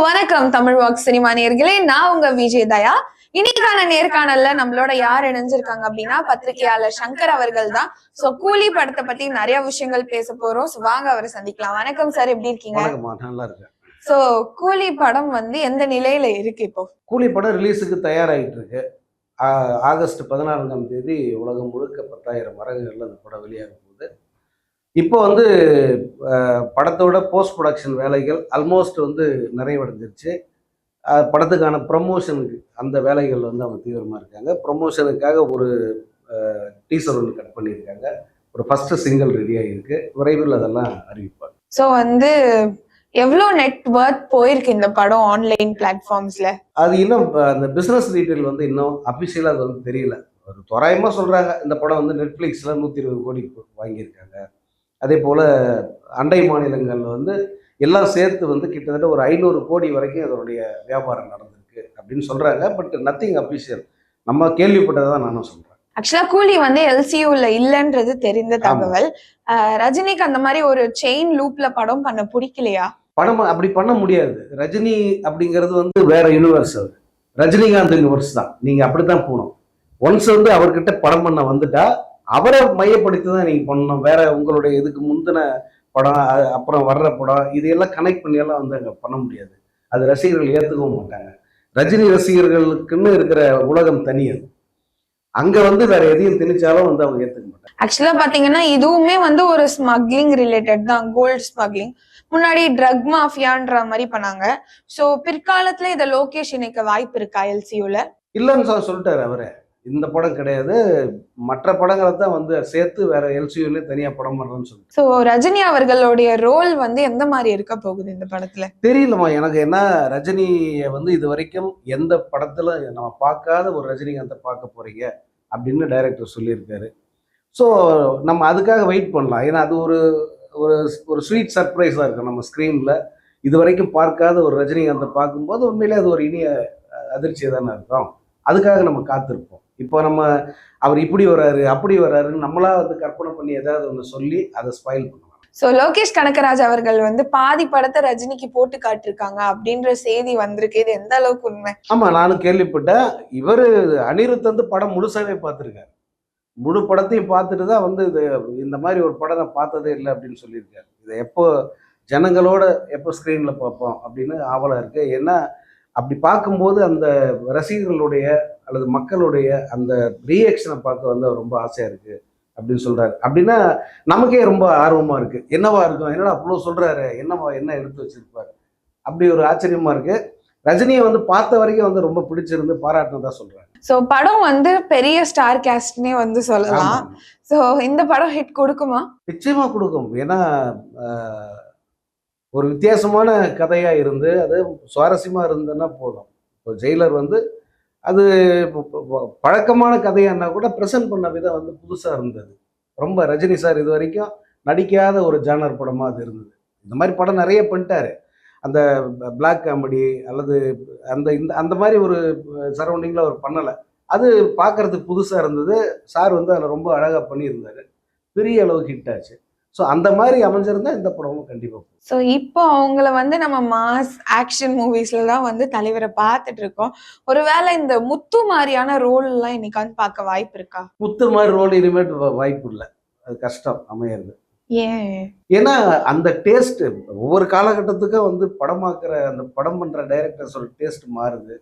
வணக்கம் Tamil walk cinema நேயர்களே, நான் உங்க விஜய் தயா. இன்னைக்கான நேர்காணல்ல நம்மளோட யார் இணைஞ்சிருக்காங்க அப்படின்னா பத்திரிகையாளர் சங்கர் அவர்கள் தான். சோ கூலி படத்தை பத்தி நிறைய விஷயங்கள் பேச போறோம். சோ வாங்க அவரை சந்திக்கலாம். வணக்கம் சார், எப்படி இருக்கீங்க? நல்லா இருக்கேன். சோ கூலி படம் எந்த நிலையில இருக்கு இப்போ? கூலி படம் ரிலீஸுக்கு தயாராகிட்டு இருக்கு. ஆகஸ்ட் 14ஆம் தேதி உலகம் முழுக்க 10,000 மரங்கள்ல அந்த படம் வெளியாக போகுது. இப்போ படத்தோட போஸ்ட் ப்ரொடக்ஷன் வேலைகள் ஆல்மோஸ்ட் நிறைவடைஞ்சிருச்சு. படத்துக்கான ப்ரமோஷனுக்கு அந்த வேலைகள் அவங்க தீவிரமாக இருக்காங்க. ப்ரமோஷனுக்காக ஒரு டீசர் ஒன்று கட் பண்ணியிருக்காங்க. ஒரு ஃபர்ஸ்ட் சிங்கிள் ரெடி ஆகிருக்கு. விரைவில் அதெல்லாம் அறிவிப்பாங்க. ஸோ எவ்வளோ நெட் வர்த் போயிருக்கு இந்த படம் ஆன்லைன் பிளாட்ஃபார்ம்ஸ்ல? அது இன்னும் அந்த பிஸ்னஸ் டீட்டெயில் இன்னும் அஃபிஷியலாக அது தெரியல. ஒரு தோராயமாக சொல்கிறாங்க. இந்த படம் நெட்ஃப்ளிக்ஸில் 120 கோடி வாங்கியிருக்காங்க. அதே போல் அண்டை மாநிலங்களில் எல்லாம் சேர்த்து கிட்டத்தட்ட ஒரு 500 கோடி வரைக்கும் அதனுடைய வியாபாரம் நடந்திருக்கு அப்படின்னு சொல்கிறாங்க. But nothing official. நம்ம கேள்விப்பட்டதை தான் நானும் சொல்கிறேன். ஆக்சுவலா கூலி எல்சியூல இல்லைன்றது தெரிந்த தகவல். ரஜினிக்கு அந்த மாதிரி ஒரு செயின் லூப்ல படம் பண்ண பிடிக்கலையா? படம் அப்படி பண்ண முடியாது. ரஜினி அப்படிங்கிறது வேற யூனிவர்ஸ். அவர் ரஜினிகாந்த் யூனிவர்ஸ் தான். நீங்கள் அப்படித்தான் போகணும். ஒன்ஸ் அவர்கிட்ட படம் பண்ண வந்துட்டா அவரை மையப்படுத்தி தான் நீங்கள் பண்ணணும். வேற உங்களுடைய இதுக்கு முந்தின படம் அப்புறம் வர்ற படம் இதையெல்லாம் கனெக்ட் பண்ணியெல்லாம் அங்கே பண்ண முடியாது. அது ரசிகர்கள் ஏற்றுக்கவும் மாட்டாங்க. ரஜினி ரசிகர்களுக்குன்னு இருக்கிற உலகம் தனி. அது அங்கே வேற எதையும் திணிச்சாலும் அவங்க ஏற்றுக்க மாட்டாங்க. ஆக்சுவலா பாத்தீங்கன்னா இதுவுமே ஒரு ஸ்மக்லிங் ரிலேட்டட் தான். Gold smuggling. முன்னாடி ட்ரக் மாஃபியான்ற மாதிரி பண்ணாங்க. ஸோ பிற்காலத்துல இதை லோகேஷ் இணைக்க வாய்ப்பு இருக்கா எல்சியூல? இல்லைன்னு சொல்லிட்டாரு அவரு. இந்த படம் கிடையாது, மற்ற படங்களை தான் சேர்த்து வேற எல்சியூல தனியா படம் பண்றேன்னு சொல்லிட்டு. ஸோ ரஜினி அவர்களுடைய ரோல் எந்த மாதிரி இருக்க போகுது இந்த படத்துல? தெரியலமா எனக்கு. என்ன ரஜினியை இது வரைக்கும் எந்த படத்துல நம்ம பார்க்காத ஒரு ரஜினிகாந்தை பார்க்க போறீங்க அப்படின்னு டைரக்டர் சொல்லியிருக்காரு. ஸோ நம்ம அதுக்காக வெயிட் பண்ணலாம். ஏன்னா அது ஒரு ஒரு ஸ்வீட் சர்ப்ரைஸாக இருக்கும். நம்ம ஸ்க்ரீனில் இது வரைக்கும் பார்க்காத ஒரு ரஜினிகாந்தை பார்க்கும்போது உண்மையிலே அது ஒரு இனிய அதிர்ச்சியை தானே இருக்கும். அதுக்காக நம்ம காத்திருப்போம். இப்போ அவர் இப்படி வர்றாரு அப்படி வர்றாருன்னு நம்மளா கற்பனை பண்ணி ஏதாவது ஒன்று சொல்லி அதை ஸ்பாயில் பண்ணுவாங்க. ஸோ லோகேஷ் கனகராஜ் அவர்கள் பாதி படத்தை ரஜினிக்கு போட்டு காட்டிருக்காங்க அப்படின்ற செய்தி வந்திருக்கு. இது எந்த அளவுக்கு உண்மை? ஆமா, நானும் கேள்விப்பட்டேன். இவர் அனிருத் படம் முழுசாவே பார்த்துருக்காரு. முழு படத்தையும் பார்த்துட்டு தான் இது இந்த மாதிரி ஒரு படம் நான் பார்த்ததே இல்லை அப்படின்னு சொல்லியிருக்காரு. இதை எப்போ ஜனங்களோட எப்போ ஸ்க்ரீனில் பார்ப்போம் அப்படின்னு ஆவலாக இருக்கு. ஏன்னா அப்படி பார்க்கும்போது அந்த ரசிகர்களுடைய அல்லது மக்களுடைய அந்த ரியாக்ஷனை பார்க்க ரொம்ப ஆசையாக இருக்குது அப்படின்னு சொல்கிறாரு. அப்படின்னா நமக்கே ரொம்ப ஆர்வமாக இருக்குது. என்னவா இருக்கும், என்னடா அவ்வளோ சொல்கிறாரு, என்ன எடுத்து வச்சிருப்பாரு, அப்படி ஒரு ஆச்சரியமாக இருக்குது. ரஜினியை பார்த்த வரைக்கும் ரொம்ப பிடிச்சிருந்து பாராட்டினதா சொல்கிறாங்க. ஸோ படம் பெரிய ஸ்டார் கேஸ்ட்னே சொல்லலாம். ஸோ இந்த படம் ஹிட் கொடுக்குமா? நிச்சயமாக கொடுக்கும். ஏன்னா ஒரு வித்தியாசமான கதையாக இருந்து அது சுவாரஸ்யமாக இருந்ததுன்னா போதும். இப்போ ஜெயிலர் அது பழக்கமான கதையானா கூட ப்ரெசென்ட் பண்ண விதம் புதுசாக இருந்தது. ரொம்ப ரஜினி சார் இது வரைக்கும் நடிக்காத ஒரு ஜானர் படமாக அது இருந்தது. இந்த மாதிரி படம் நிறைய பண்ணிட்டாரு. அந்த பிளாக் காமெடி அல்லது அந்த மாதிரி ஒரு சரௌண்டிங்கில் அவர் பண்ணலை. அது பார்க்குறதுக்கு புதுசாக இருந்தது. சார் அதில் ரொம்ப அழகாக பண்ணியிருந்தார். பெரிய அளவுக்கு ஹிட் ஆச்சு. ஸோ அந்த மாதிரி அமைஞ்சிருந்தா இந்த படமும் கண்டிப்பாக. ஸோ இப்போ அவங்கள நம்ம மாஸ் ஆக்ஷன் மூவிஸ்ல தான் தலைவரை பார்த்துட்டு இருக்கோம். ஒருவேளை இந்த முத்து மாதிரியான ரோல் எல்லாம் இன்னைக்கு பார்க்க வாய்ப்பு இருக்கா? முத்து மாதிரி ரோல் இனிமேட் வாய்ப்பு இல்லை. அது கஷ்டம் அமையிறது. ஏன்? ஏன்னா அந்த டேஸ்ட் ஒவ்வொரு காலகட்டத்துக்கும் படமாக்குற அந்த படம் பண்ற டைரக்டர்ஸோட டேஸ்ட் மாறுது.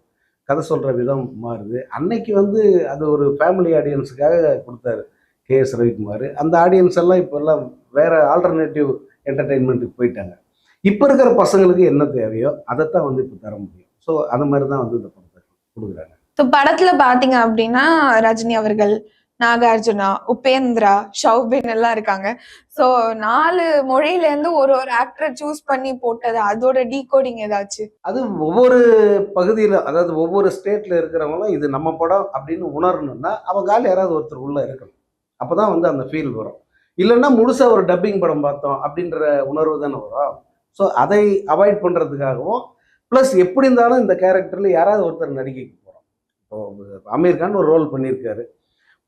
கதை சொல்ற விதம் மாறுது. அன்னைக்கு அது ஒரு ஃபேமிலி ஆடியன்ஸுக்காக கொடுத்தாரு KS ரவிக்குமார். அந்த ஆடியன்ஸ் எல்லாம் இப்போ எல்லாம் வேற ஆல்டர்னேட்டிவ் என்டர்டெயின்மெண்ட்டுக்கு போயிட்டாங்க. இப்போ இருக்கிற பசங்களுக்கு என்ன தேவையோ அதைத்தான் இப்போ தர முடியும். ஸோ அந்த மாதிரி தான் இந்த படத்தை கொடுக்குறாங்க. ஸோ படத்துல பாத்தீங்க அப்படின்னா ரஜினி அவர்கள், நாகார்ஜுனா, உபேந்திரா, ஷௌபின் எல்லாம் இருக்காங்க. ஸோ 4 மொழியில இருந்து ஒரு ஆக்டரை சூஸ் பண்ணி போட்டது, அதோட டீகோடிங் ஏதாச்சும்? அது ஒவ்வொரு பகுதியில், அதாவது ஒவ்வொரு ஸ்டேட்ல இருக்கிறவங்களும் இது நம்ம படம் அப்படின்னு உணரணும்னா அவங்க யாராவது ஒருத்தர் உள்ள இருக்கணும். அப்போதான் அந்த ஃபீல் வரும். இல்லைன்னா முழுசாக ஒரு டப்பிங் படம் பார்த்தோம் அப்படின்ற உணர்வு தானே வரும். ஸோ அதை அவாய்ட் பண்ணுறதுக்காகவும் ப்ளஸ் எப்படி இருந்தாலும் இந்த கேரக்டரில் யாராவது ஒருத்தர் நடிக்க போகிறோம். இப்போ அமீர் கான் ஒரு ரோல் பண்ணியிருக்காரு.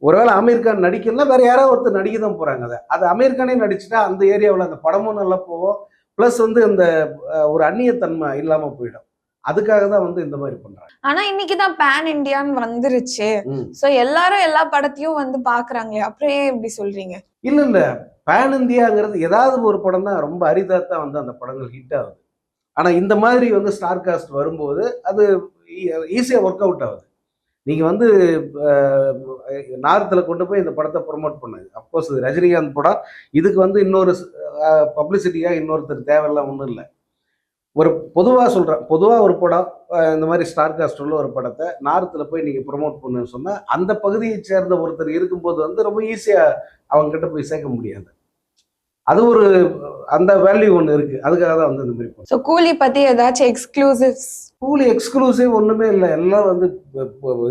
ஒருவேளை அமீர் கான் நடிக்கலன்னா வேற யாராவது ஒருத்தர் நடிக்க தான் போகிறாங்க. அது அமீர் கானே நடிச்சுட்டா அந்த ஏரியாவில் அந்த படமும் நல்லா போவோம். ப்ளஸ் அந்த ஒரு அந்நியத்தன்மை இல்லாமல் போயிடும். அதுக்காக தான் வந்து இந்த மாதிரி பண்றாங்க. ஆனா இன்னைக்குதான் பேன் இந்தியான்னு வந்துருச்சு. சோ எல்லாரும் எல்லா படத்தையும் வந்து பாக்குறாங்களே, அப்புறம் ஏன் இப்படி சொல்றீங்க? இல்ல பேன் இந்தியாங்கிறது ஏதாவது ஒரு படம் தான் ரொம்ப அரிதாத்தான் வந்து அந்த படங்கள் ஹிட் ஆகுது. ஆனா இந்த மாதிரி வந்து ஸ்டார் காஸ்ட் வரும்போது அது ஈஸியா ஒர்க் அவுட் ஆகுது. நீங்க வந்து நார்த்தில் கொண்டு போய் இந்த படத்தை ப்ரொமோட் பண்ணாது. அப்கோர்ஸ் இது ரஜினிகாந்த் படம், இதுக்கு வந்து இன்னொரு பப்ளிசிட்டியாக இன்னொருத்தர் தேவையெல்லாம் ஒன்றும் இல்லை. ஒரு பொதுவாக சொல்கிறேன், பொதுவாக ஒரு படம் இந்த மாதிரி ஸ்டார் காஸ்ட் உள்ள ஒரு படத்தை நார்த்தில் போய் நீங்கள் ப்ரொமோட் பண்ணுன்னு சொன்னால் அந்த பகுதியை சேர்ந்த ஒருத்தர் இருக்கும்போது வந்து ரொம்ப ஈஸியாக அவங்ககிட்ட போய் சேர்க்க முடியாது. அது ஒரு அந்த வேல்யூ ஒன்று இருக்கு. அதுக்காக தான் வந்து இந்த மாதிரி. ஸோ கூலி பத்தி ஏதாச்சும் எக்ஸ்க்ளூசிவ்ஸ்? கூலி எக்ஸ்க்ளூசிவ் ஒன்றுமே இல்லை, எல்லாம் வந்து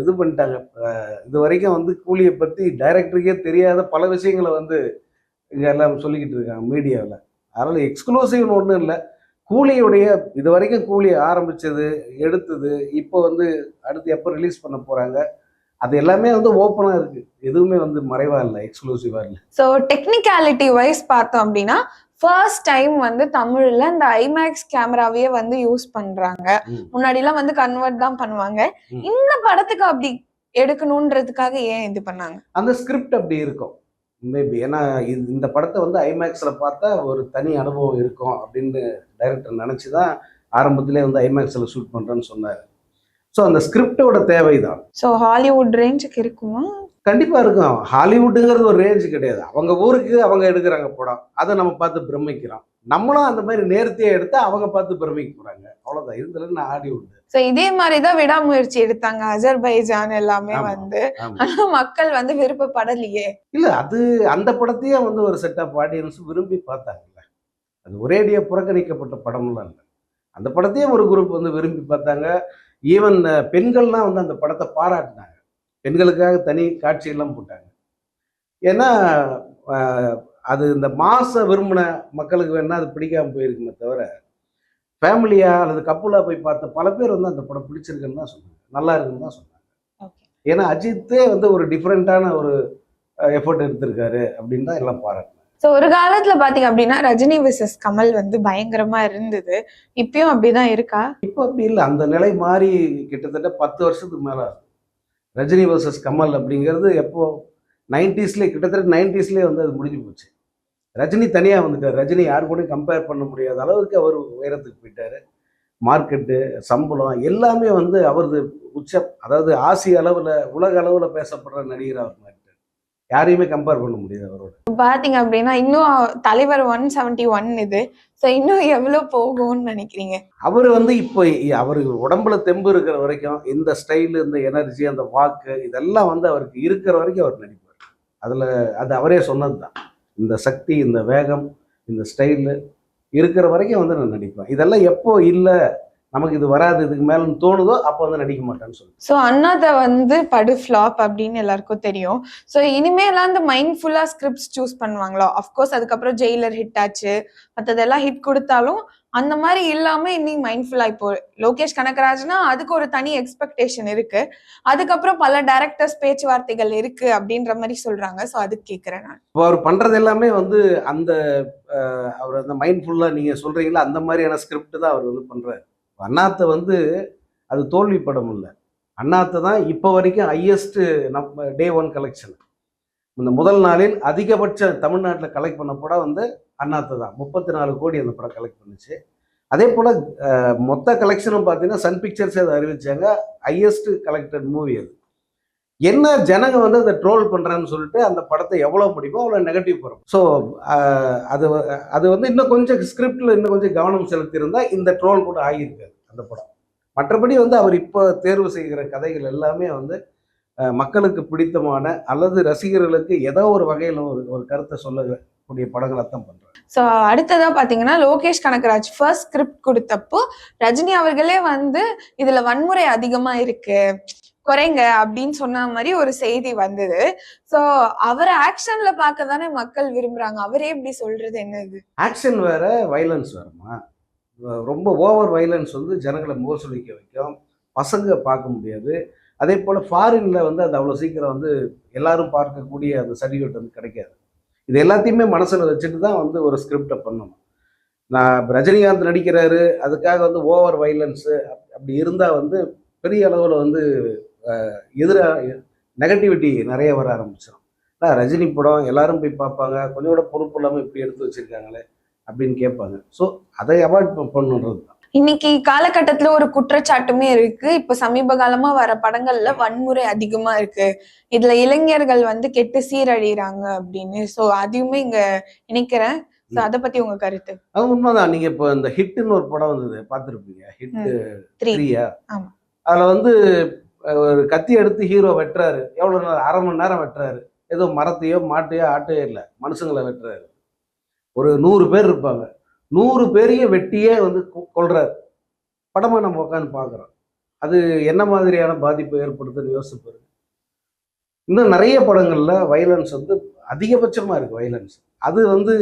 இது பண்ணிட்டாங்க. இது வரைக்கும் வந்து கூலியை பற்றி டைரக்டருக்கே தெரியாத பல விஷயங்களை வந்து இங்கே எல்லாம் சொல்லிக்கிட்டு இருக்காங்க மீடியாவில். அதனால் எக்ஸ்க்ளூசிவ்னு ஒன்றும் இல்லை. கூலியுடைய இது வரைக்கும் கூலி ஆரம்பித்தது, எடுத்தது, இப்போ வந்து அடுத்து எப்போ ரிலீஸ் பண்ண போகிறாங்க, அது எல்லாமே வந்து ஓப்பனாக இருக்குது. எதுவுமே வந்து மறைவாக இல்லை, எக்ஸ்க்ளூசிவாக இல்லை. ஸோ டெக்னிக்காலிட்டி வைஸ் பார்த்தோம் அப்படின்னா ஃபர்ஸ்ட் டைம் வந்து தமிழ்ல இந்த ஐமேக்ஸ் கேமராவையே வந்து யூஸ் பண்றாங்க. முன்னாடிலாம் வந்து கன்வெர்ட் தான் பண்ணுவாங்க. இந்த படத்துக்கு அப்படி எடுக்கணும்ன்றதுக்காக ஏன் இது பண்ணாங்க? அந்த ஸ்கிரிப்ட் அப்படி இருக்கும் மேபி. ஏன்னா இந்த படத்தை வந்து ஐமேக்ஸில் பார்த்தா ஒரு தனி அனுபவம் இருக்கும் அப்படின்னு டைரக்டர் நினச்சி தான் ஆரம்பத்திலே வந்து ஐமேக்ஸில் ஷூட் பண்ணுறேன்னு சொன்னார். ஸோ அந்த ஸ்கிரிப்டோட தேவை தான். ஸோ ஹாலிவுட் ரேஞ்சுக்கு இருக்குமா? கண்டிப்பாக இருக்கும். ஹாலிவுட்டுங்கிறது ஒரு ரேஞ்சு கிடையாது. அவங்க ஊருக்கு அவங்க எடுக்கிறாங்க படம், அதை நம்ம பார்த்து பிரமிக்கிறோம். நம்மளும் அந்த மாதிரி நேர்த்தியாக எடுத்து அவங்க பார்த்து பிரமிக்க போகிறாங்க, அவ்வளோதான். இதுல நான் ஹாலிவுட். ஸோ இதே மாதிரிதான் விடாமுயற்சி எடுத்தாங்க அஜர்பைஜான் எல்லாமே வந்து. ஆனா மக்கள் வந்து விருப்பப்படலையே. இல்ல அது அந்த படத்தையே வந்து ஒரு செட் ஆஃப் ஆடியன்ஸ் விரும்பி பார்த்தாங்கல்ல. அது ஒரேடியா புறக்கணிக்கப்பட்ட படம்லாம் இல்லை. அந்த படத்தையே ஒரு குரூப் வந்து விரும்பி பார்த்தாங்க. ஈவன் பெண்கள்லாம் வந்து அந்த படத்தை பாராட்டினாங்க. பெண்களுக்காக தனி காட்சியெல்லாம் போட்டாங்க. ஏன்னா அது இந்த மாச விரும்பின மக்களுக்கு வேணா அது பிடிக்காம போயிருக்குமே தவிர, ஃபேமிலியா அல்லது கப்புலா போய் பார்த்த பல பேர் வந்து அந்த படம் பிடிச்சிருக்குன்னு தான் சொன்னாங்க, நல்லா இருக்குன்னு தான் சொன்னாங்க. ஏன்னா அஜித்தே வந்து ஒரு டிஃப்ரெண்டான ஒரு எஃபர்ட் எடுத்திருக்காரு அப்படின்னு தான் எல்லாம் பாராட்டினாங்க. ஸோ ஒரு காலத்துல பாத்தீங்க அப்படின்னா ரஜினி விசஸ் கமல் வந்து பயங்கரமா இருந்தது. இப்பயும் அப்படிதான் இருக்கா? இப்போ அப்படி இல்லை. அந்த நிலை மாறி கிட்டத்தட்ட 10 வருஷத்துக்கு மேல ரஜினி வர்சஸ் கமல் அப்படிங்கிறது எப்போ 90ஸ்லேயே, கிட்டத்தட்ட 90ஸ்லேயே வந்து அது முடிஞ்சு போச்சு. ரஜினி தனியாக வந்துட்டார். ரஜினி யாரு கூட கம்பேர் பண்ண முடியாத அளவுக்கு அவர் உயரத்துக்கு போயிட்டாரு. மார்க்கெட்டு, சம்பளம் எல்லாமே வந்து அவரது உச்சம். அதாவது ஆசிய அளவில், உலக அளவில் பேசப்படுற நடிகர் அவர் மாறிட்டார். யாரையுமே கம்பேர் பண்ண முடியாது அவரோட. பாத்தீங்க அப்படின்னா இன்னும் தலைவர் 171 இது. ஸோ இன்னும் எவ்வளோ போகும்னு நினைக்கிறீங்க? அவர் வந்து இப்போ அவர் உடம்புல தெம்பு இருக்கிற வரைக்கும் இந்த ஸ்டைலு, இந்த எனர்ஜி, அந்த வாக்கு இதெல்லாம் வந்து அவருக்கு இருக்கிற வரைக்கும் அவர் நடிப்பார். அதில் அது அவரே சொன்னது தான். இந்த சக்தி, இந்த வேகம், இந்த ஸ்டைலு இருக்கிற வரைக்கும் வந்து நான் நடிப்பேன். இதெல்லாம் எப்போ இல்லை நமக்கு இது வராது, இதுக்கு மேலும் தோணுதோ அப்போ வந்து நடிக்க மாட்டேன்னு சொல்லி. ஸோ அண்ணாதை வந்து படு ஃப்ளாப் அப்படின்னு எல்லாருக்கும் தெரியும். ஸோ இனிமேலாம் அந்த மைண்ட்ஃபுல்லா ஸ்கிரிப்ட்ஸ் சூஸ் பண்ணுவாங்களோ? அஃப்கோர்ஸ் அதுக்கப்புறம் ஜெயிலர் ஹிட் ஆச்சு, மற்றதெல்லாம் ஹிட் கொடுத்தாலும் அந்த மாதிரி இல்லாம இன்னும் மைண்ட்ஃபுல்லா இப்போ லோகேஷ் கனகராஜ்னா அதுக்கு ஒரு தனி எக்ஸ்பெக்டேஷன் இருக்கு. அதுக்கப்புறம் பல டைரக்டர்ஸ் பேச்சுவார்த்தைகள் இருக்கு அப்படின்ற மாதிரி சொல்றாங்க. ஸோ அதுக்கு கேட்கிறேன் நான். இப்போ அவர் பண்றது எல்லாமே வந்து அந்த அவர் அந்த மைண்ட்ஃபுல்லா நீங்க சொல்றீங்களா அந்த மாதிரியான ஸ்கிரிப்ட் தான் அவர் வந்து பண்றாரு. அண்ணாத்தை வந்து அது தோல்வி படம் இல்லை. அண்ணாத்தை தான் இப்போ வரைக்கும் ஹையஸ்ட் நம்ம டே 1 கலெக்ஷன். இந்த முதல் நாளில் அதிகபட்ச தமிழ்நாட்டில் கலெக்ட் பண்ண படம் வந்து அண்ணாத்தை தான். 34 கோடி அந்த படம் கலெக்ட் பண்ணுச்சு. அதே போல் மொத்த கலெக்ஷனும் பார்த்தீங்கன்னா சன் பிக்சர்ஸே அதை அறிவிச்சாங்க, ஹையஸ்ட் கலெக்டட் மூவி அது. என்ன ஜனங்க வந்து அதை ட்ரோல் பண்ணுறான்னு சொல்லிட்டு அந்த படத்தை எவ்வளோ பிடிப்போ அவ்வளோ நெகட்டிவ் வரும். ஸோ அது வந்து இன்னும் கொஞ்சம் ஸ்கிரிப்டில் இன்னும் கொஞ்சம் கவனம் செலுத்தியிருந்தால் இந்த ட்ரோல் கூட ஆகியிருக்காது அந்த படம். மற்றபடி வந்து அவர் இப்போ தேர்வு செய்கிற கதைகள் எல்லாமே வந்து மக்களுக்கு பிடித்தமான அல்லது ரசிகர்களுக்கு ஏதோ ஒரு வகையில் ஒரு கருத்தை சொல்லக்கூடிய படங்களை தான் பண்றாங்க. ஸோ அடுத்ததா பாத்தீங்கன்னா லோகேஷ் கனகராஜ் ஃபர்ஸ்ட் ஸ்கிரிப்ட் கொடுத்தப்போ ரஜினி அவர்களே வந்து இதுல வன்முறை அதிகமா இருக்கு, குறைங்க அப்படின்னு சொன்ன மாதிரி ஒரு செய்தி வந்தது. ஸோ அவரை ஆக்ஷன்ல பார்க்க தானே மக்கள் விரும்புறாங்க. அவரே எப்படி சொல்றது என்னது? ஆக்ஷன் வேற, வைலன்ஸ் வேறமா. ரொம்ப ஓவர் வைலன்ஸ் வந்து ஜனங்களை மோசடிக்க வைக்கும், பசங்க பார்க்க முடியாது. அதே போல் ஃபாரினில் வந்து அது அவ்வளோ சீக்கிரம் வந்து எல்லாரும் பார்க்கக்கூடிய அந்த சர்டிஃபிகேட் வந்து கிடைக்காது. இது எல்லாத்தையுமே மனசில் வச்சுட்டு தான் வந்து ஒரு ஸ்கிரிப்டை பண்ணணும். நான் ரஜினிகாந்த் நடிக்கிறாரு அதுக்காக வந்து ஓவர் வைலன்ஸு அப்படி இருந்தால் வந்து பெரிய அளவில் வந்து எதிராக நெகட்டிவிட்டி நிறைய வர ஆரம்பிச்சிடும். ரஜினி படம் எல்லாரும் போய் பார்ப்பாங்க, கொஞ்சம் கூட பொறுப்பு இல்லாமல் இப்படி எடுத்து வச்சிருக்காங்களே அப்படின்னு கேட்பாங்க. ஸோ அதை அவாய்ட் பண்ணுறது தான். இன்னைக்கு காலகட்டத்துல ஒரு குற்றச்சாட்டுமே இருக்கு. இப்ப சமீப காலமா வர படங்கள்ல வன்முறை அதிகமா இருக்கு, இதுல இளைஞர்கள் வந்து கெட்டு சீரழிறாங்க அப்படின்னு. சோ அதையுமே இங்க இணைக்கிறேன். சோ அத பத்தி உங்க கருத்து? அது உண்மைதான். நீங்க இப்போ இந்த ஹிட்னு ஒரு படம் வந்தது பார்த்துருப்பீங்க, ஹிட் 3. ஆமா. அதுல வந்து ஒரு கத்தி எடுத்து ஹீரோ வெட்டுறாரு. எவ்வளவு நேரம்? 1/2 மணி நேரம் வெட்டுறாரு. ஏதோ மரத்தையோ மாட்டையோ ஆட்டையோ இல்லை, மனுஷங்களை வெட்டுறாரு. ஒரு 100 பேர் இருப்பாங்க, 100 பேரையும் வெட்டியே வந்து கொல்றாரு. படமா நம்ம உட்காந்து பார்க்குறோம். அது என்ன மாதிரியான பாதிப்பை ஏற்படுத்துன்னு யோசிச்சு பாருங்க. இன்னும் நிறைய படங்கள்ல வைலன்ஸ் வந்து அதிகபட்சமா இருக்கு வைலன்ஸ். அது வந்து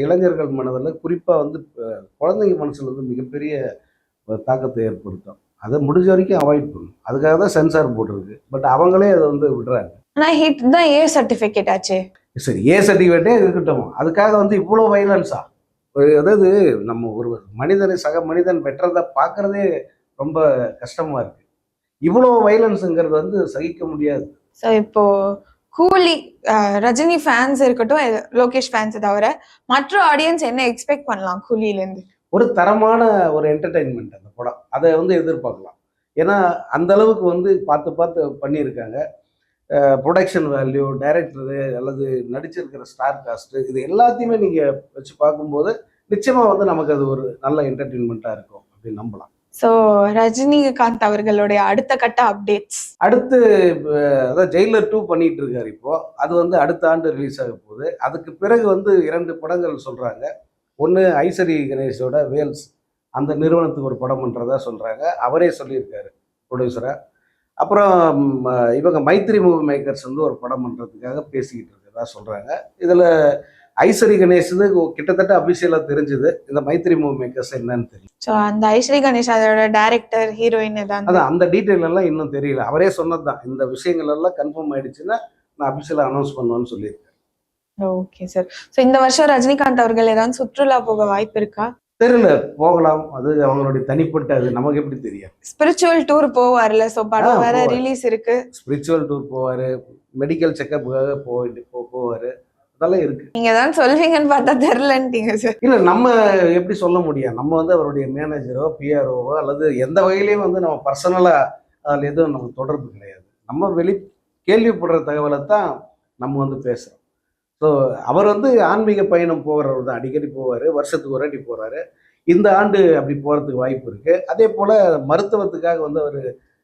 இளைஞர்கள் மனதில் குறிப்பா வந்து குழந்தைங்க மனசுல வந்து மிகப்பெரிய ஒரு தாக்கத்தை ஏற்படுத்தும். அதை முடிஞ்ச வரைக்கும் அவாய்ட் பண்ணணும். அதுக்காக தான் சென்சார் போட்டிருக்கு. பட் அவங்களே அதை வந்து விடுறாங்க. ஆனா ஹிட் தான் ஏ சர்டிபிகேட் ஆச்சு. சரி, ஏ சர்டிஃபிகேட்டே இருக்கட்டும், அதுக்காக வந்து இவ்வளோ வைலன்ஸா? அதாவது நம்ம ஒரு மனிதனை சக மனிதன் வெட்டுறதை பார்க்கறதே ரொம்ப கஷ்டமா இருக்கு. இவ்வளோ வைலன்ஸுங்கிறது வந்து சகிக்க முடியாது. ஸோ இப்போ கூலி ரஜினி ஃபேன்ஸ் இருக்கட்டும், லோகேஷ் ஃபேன்ஸ் தவிர மற்ற ஆடியன்ஸ் என்ன எக்ஸ்பெக்ட் பண்ணலாம் கூலியிலேருந்து? ஒரு தரமான ஒரு என்டர்டெயின்மெண்ட் அந்த படம், அதை வந்து எதிர்பார்க்கலாம். ஏன்னா அந்த அளவுக்கு வந்து பார்த்து பார்த்து பண்ணியிருக்காங்க. ப்ரொடக்ஷன் வேல்யூ, டைரக்டரு அல்லது நடிச்சிருக்கிற ஸ்டார் காஸ்ட்டு, இது எல்லாத்தையுமே நீங்கள் வச்சு பார்க்கும்போது நிச்சயமாக வந்து நமக்கு அது ஒரு நல்ல என்டர்டெயின்மெண்ட்டாக இருக்கும் அப்படின்னு நம்பலாம். ஸோ ரஜினிகாந்த் அவர்களுடைய அடுத்த கட்ட அப்டேட்ஸ் அடுத்து அதான் ஜெயிலர் 2 பண்ணிட்டு இருக்காரு இப்போ. அது வந்து அடுத்த ஆண்டு ரிலீஸ் ஆக போகுது. அதுக்கு பிறகு வந்து 2 படங்கள் சொல்கிறாங்க. ஒன்று ஐசரி கணேஷோட வேல்ஸ், அந்த நிறுவனத்துக்கு ஒரு படம் பண்ணுறதா சொல்கிறாங்க. அவரே சொல்லியிருக்காரு ப்ரொடியூசராக. அப்புறம் இவங்க மைத்ரி மூவி மேக்கர்ஸ் வந்து ஒரு படம் பண்ணுறதுக்காக பேசிக்கிட்டு இருக்கிறதா சொல்கிறாங்க. இதில் ஐஸ்வரி கணேஷ் கிட்டத்தட்ட அபிஷியலாக தெரிஞ்சுது. இந்த மைத்ரி மூவி மேக்கர்ஸ் என்னன்னு தெரியும். ஸோ அந்த ஐஸ்வரி கணேஷ் அதோட டைரக்டர், ஹீரோயின் தான். அதான் அந்த டீட்டெயில் எல்லாம் இன்னும் தெரியல. அவரே சொன்னது தான், இந்த விஷயங்கள் எல்லாம் கன்ஃபார்ம் ஆயிடுச்சுன்னா நான் அபிஷியலாக அனௌன்ஸ் பண்ணுவேன்னு சொல்லியிருக்கேன். Okay sir. ஸோ இந்த வருஷம் ரஜினிகாந்த் அவர்கள் ஏதாவது சுற்றுலா போக வாய்ப்பு இருக்கா? தெரியல, போகலாம். அது அவங்களுடைய தனிப்பட்ட, அது நமக்கு எப்படி தெரியும். ஸ்பிரிச்சுவல் டூர் போவார்ல, ஸோ படம் வேற ரிலீஸ் இருக்கு. ஸ்பிரிச்சுவல் டூர் போவாரு, மெடிக்கல் செக்கப்புக்காக போவாரு, அதெல்லாம் இருக்கு. நீங்க தான் சொல்வீங்கன்னு பார்த்தா தெரியலன்ட்டீங்க சார். இல்ல, நம்ம எப்படி சொல்ல முடியும்? நம்ம வந்து அவருடைய மேனேஜரோ பிஆர்ஓவோ அல்லது எந்த வகையிலையும் வந்து நம்ம பர்சனலா அதில் எதுவும் நமக்கு தொடர்பு கிடையாது. நம்ம கேள்விப்படுற தகவலை தான் நம்ம வந்து பேசுறோம். ஸோ அவர் வந்து ஆன்மீக பயணம் போகிறவர் தான், அடிக்கடி போவார், வருஷத்துக்கு ஒரு வாட்டி போகிறாரு. இந்த ஆண்டு அப்படி போகிறதுக்கு வாய்ப்பு இருக்குது. அதே போல் மருத்துவத்துக்காக வந்து அவர்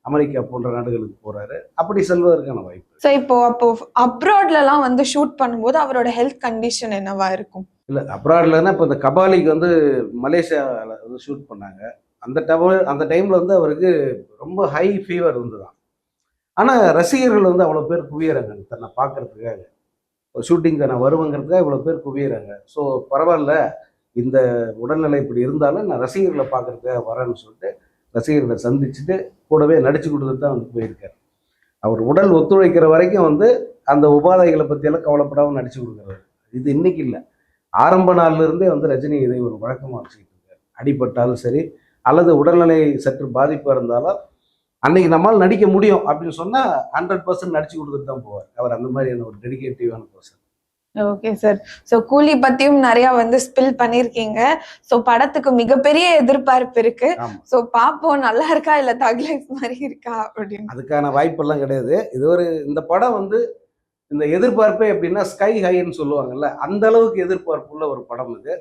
அமெரிக்கா போன்ற நாடுகளுக்கு போகிறாரு. அப்படி செல்வதற்கான வாய்ப்பு. ஸோ அப்போ அப்ராட்லலாம் வந்து ஷூட் பண்ணும்போது அவரோட ஹெல்த் கண்டிஷன் என்னவா இருக்கும்? இல்லை, அப்ராட்லன்னா இப்போ இந்த கபாலிக்கு வந்து மலேசியாவில் வந்து ஷூட் பண்ணாங்க. அந்த டைமில் வந்து அவருக்கு ரொம்ப ஹை ஃபீவர் இருந்துதான். ஆனால் ரசிகர்கள் வந்து அவ்வளோ பேர் குவியறாங்க தன்னை பார்க்கறதுக்காக. ஷூட்டிங்க்கு நான் வருவேங்கிறதுக்காக இவ்வளோ பேர் குவியறாங்க. ஸோ பரவாயில்ல, இந்த உடல்நிலை இப்படி இருந்தாலும் நான் ரசிகர்களை பார்க்கறதுக்காக வரேன்னு சொல்லிட்டு ரசிகர்களை சந்திச்சுட்டு கூடவே நடிச்சு கொடுத்துட்டு தான் வந்து போயிருக்காரு. அவர் உடல் ஒத்துழைக்கிற வரைக்கும் வந்து அந்த உபாதைகளை பற்றியெல்லாம் கவலைப்படாமல் நடிச்சு கொடுக்குறாரு. இது இன்னைக்கு இல்லை, ஆரம்ப நாள்ல இருந்தே வந்து ரஜினி இதை ஒரு வழக்கமாக வச்சுக்கிட்டு இருக்காரு. அடிபட்டாலும் சரி அல்லது உடல்நிலை சற்று பாதிப்பாக இருந்தாலும் அன்னைக்கு நம்மால் நடிக்க முடியும் அப்படின்னு சொன்னா 100% நடிச்சு கொடுத்துட்டு தான் போவார். அவர் அந்த மாதிரியான ஒரு டெடிகேட்டிவான பர்சன். Okay sir. ஸோ கூலி பத்தியும் நிறைய வந்து ஸ்பில் பண்ணிருக்கீங்க. ஸோ படத்துக்கு மிகப்பெரிய எதிர்பார்ப்பு இருக்கு. ஸோ பாப்போம் நல்லா இருக்கா இல்ல தக் லைஃப் மாதிரி இருக்கா அப்படின்னு. அதுக்கான வாய்ப்பெல்லாம் கிடையாது. இது ஒரு இந்த படம் வந்து இந்த எதிர்பார்ப்பே எப்படின்னா ஸ்கை ஹைன்னு சொல்லுவாங்கல்ல, அந்த அளவுக்கு எதிர்பார்ப்புள்ள ஒரு படம் இது.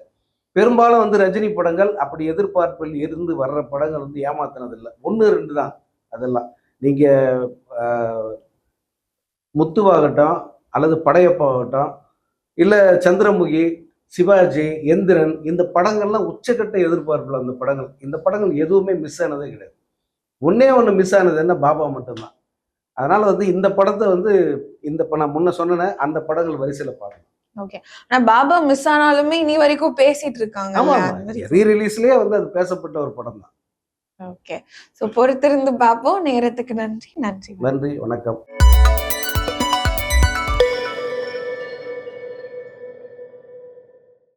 பெரும்பாலும் வந்து ரஜினி படங்கள் அப்படி எதிர்பார்ப்பில் இருந்து வர்ற படங்கள் வந்து ஏமாத்தினதில்லை. 1, 2 தான் அதெல்லாம். நீங்க முத்துவாகட்டும் அல்லது படையப்பாகட்டும் இல்ல சந்திரமுகி, சிவாஜி, எந்திரன், இந்த படங்கள்லாம் உச்சக்கட்ட எதிர்பார்ப்புல அந்த படங்கள். இந்த படங்கள் எதுவுமே மிஸ் ஆனதே கிடையாது. ஒண்ணு மிஸ் ஆனது என்ன, பாபா மட்டும்தான். அதனால வந்து இந்த படத்தை வந்து நான் முன்ன சொன்னேன் அந்த படங்கள் வரிசையில பார்க்கணும். ஓகே. ஆனா பாபா மிஸ் ஆனாலுமே இனி வரைக்கும் பேசிட்டு இருக்காங்க. ரீ ரிலீஸ்லயே வந்து அது பேசப்பட்ட ஒரு படம் தான். ஓகே. சோ பொறுத்திருந்து பார்ப்போம். நேரத்துக்கு நன்றி. நன்றி, வணக்கம்.